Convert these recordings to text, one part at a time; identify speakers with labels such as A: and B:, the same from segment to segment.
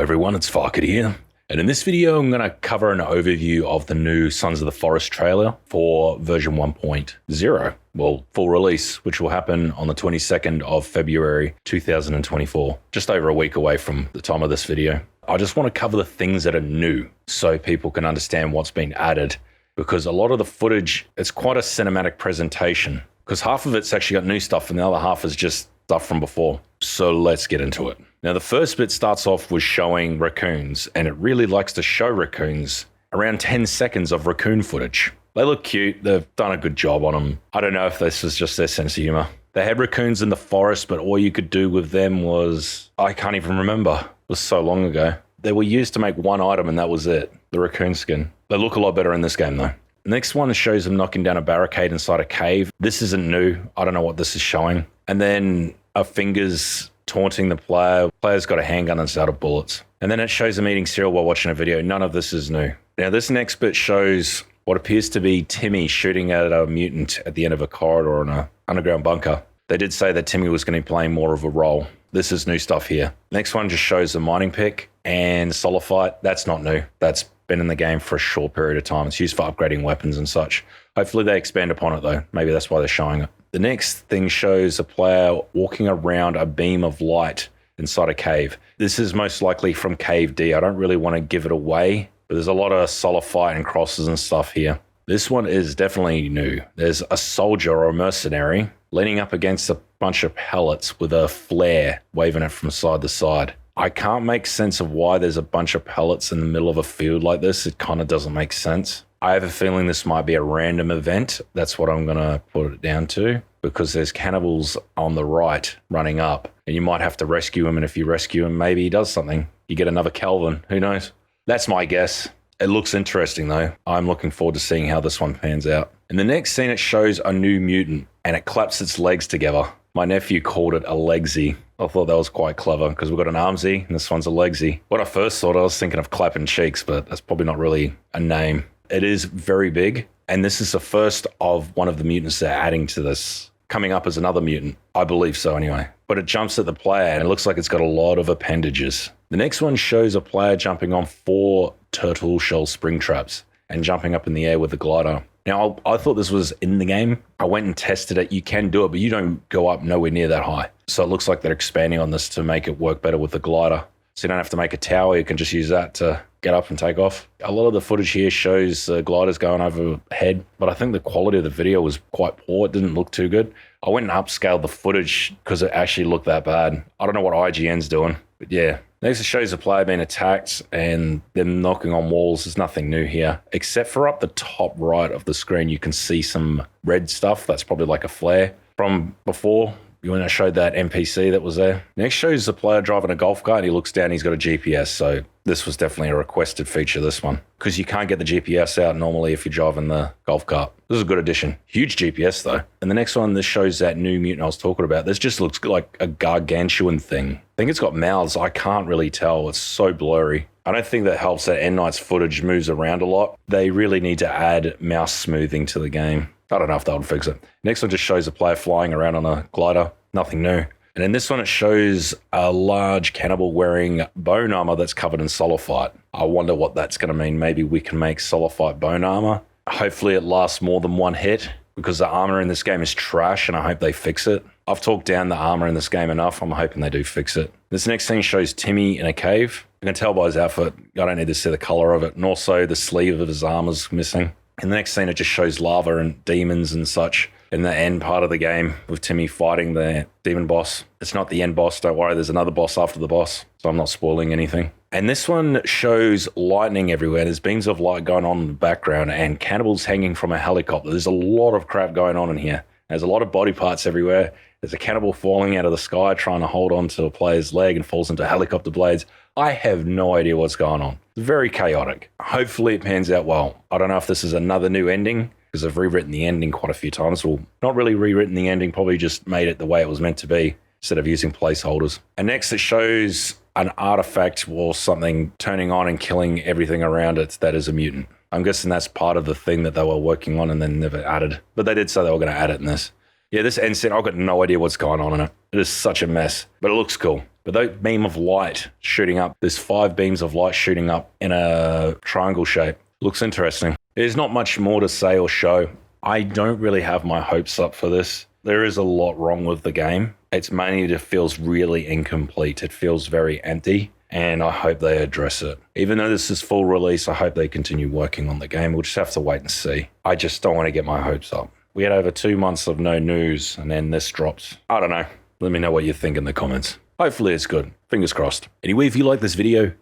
A: everyone, it's Farket here. And in this video, I'm going to cover an overview of the new Sons of the Forest trailer for version 1.0. Well, full release, which will happen on the 22nd of February 2024, just over a week away from the time of this video. I just want to cover the things that are new so people can understand what's been added, because a lot of the footage, it's quite a cinematic presentation, because half of it's actually got new stuff and the other half is just stuff from before. So let's get into it. Now, the first bit starts off with showing raccoons, and it really likes to show raccoons around 10 seconds of raccoon footage. They look cute. They've done a good job on them. I don't know if this is just their sense of humor. They had raccoons in the forest, but all you could do with them was, I can't even remember. It was so long ago. They were used to make one item and that was it, the raccoon skin. They look a lot better in this game though. The next one shows them knocking down a barricade inside a cave. This isn't new. I don't know what this is showing. And then our fingers taunting the player. Player's got a handgun and it's out of bullets. And then it shows them eating cereal while watching a video. None of this is new. Now, this next bit shows what appears to be Timmy shooting at a mutant at the end of a corridor in an underground bunker. They did say that Timmy was going to be playing more of a role. This is new stuff here. Next one just shows the mining pick and solar fight. That's not new. That's been in the game for a short period of time. It's used for upgrading weapons and such. Hopefully they expand upon it though. Maybe that's why they're showing it. The next thing shows a player walking around a beam of light inside a cave. This is most likely from Cave D. I don't really want to give it away, but there's a lot of solar fight and crosses and stuff here. This one is definitely new. There's a soldier or a mercenary leaning up against a bunch of pellets with a flare, waving it from side to side. I can't make sense of why there's a bunch of pellets in the middle of a field like this. It kind of doesn't make sense. I have a feeling this might be a random event. That's what I'm going to put it down to, because there's cannibals on the right running up and you might have to rescue him. And if you rescue him, maybe he does something. You get another Kelvin. Who knows? That's my guess. It looks interesting though. I'm looking forward to seeing how this one pans out. In the next scene, it shows a new mutant and it claps its legs together. My nephew called it a legsy. I thought that was quite clever because we've got an armsy and this one's a legsy. When I first thought, I was thinking of clapping cheeks, but that's probably not really a name. It is very big, and this is the first of one of the mutants they're adding to this, coming up as another mutant. I believe so anyway. But it jumps at the player, and it looks like it's got a lot of appendages. The next one shows a player jumping on 4 turtle shell spring traps and jumping up in the air with a glider. Now, I thought this was in the game. I went and tested it. You can do it, but you don't go up nowhere near that high. So it looks like they're expanding on this to make it work better with the glider. So you don't have to make a tower. You can just use that to get up and take off. A lot of the footage here shows gliders going overhead, but I think the quality of the video was quite poor. It didn't look too good. I went and upscaled the footage because it actually looked that bad. I don't know what IGN's doing, but yeah. Next, it shows a player being attacked and them knocking on walls. There's nothing new here, except for up the top right of the screen, you can see some red stuff. That's probably like a flare from before. When I showed that NPC that was there. Next shows the player driving a golf cart and he looks down, he's got a GPS. So this was definitely a requested feature, this one, because you can't get the GPS out normally if you're driving the golf cart. This is a good addition. Huge GPS though. And the next one, this shows that new mutant I was talking about. This just looks like a gargantuan thing. I think it's got mouths. I can't really tell. It's so blurry. I don't think that helps that N-Night's footage moves around a lot. They really need to add mouse smoothing to the game. I don't know if that would fix it. Next one just shows a player flying around on a glider. Nothing new. And in this one, it shows a large cannibal wearing bone armor that's covered in solophyte. I wonder what that's going to mean. Maybe we can make solophyte bone armor. Hopefully it lasts more than one hit, because the armor in this game is trash and I hope they fix it. I've talked down the armor in this game enough. I'm hoping they do fix it. This next thing shows Timmy in a cave. You can tell by his outfit. I don't need to see the color of it. And also the sleeve of his armor's missing. In the next scene, it just shows lava and demons and such in the end part of the game with Timmy fighting the demon boss. It's not the end boss, don't worry. There's another boss after the boss, so I'm not spoiling anything. And this one shows lightning everywhere. There's beams of light going on in the background and cannibals hanging from a helicopter. There's a lot of crap going on in here. There's a lot of body parts everywhere. There's a cannibal falling out of the sky trying to hold on to a player's leg and falls into helicopter blades. I have no idea what's going on. It's very chaotic. Hopefully it pans out well. I don't know if this is another new ending, because I've rewritten the ending quite a few times. Well, not really rewritten the ending, probably just made it the way it was meant to be instead of using placeholders. And next it shows an artifact or something turning on and killing everything around it that is a mutant. I'm guessing that's part of the thing that they were working on and then never added. But they did say they were going to add it in this. Yeah, this end scene, I've got no idea what's going on in it. It is such a mess, but it looks cool. But that beam of light shooting up, there's 5 beams of light shooting up in a triangle shape. Looks interesting. There's not much more to say or show. I don't really have my hopes up for this. There is a lot wrong with the game. It's mainly it feels really incomplete. It feels very empty, and I hope they address it. Even though this is full release, I hope they continue working on the game. We'll just have to wait and see. I just don't want to get my hopes up. We had over 2 months of no news, and then this drops. I don't know. Let me know what you think in the comments. Hopefully it's good. Fingers crossed. Anyway, if you like this video,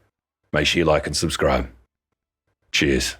A: make sure you like and subscribe. Cheers.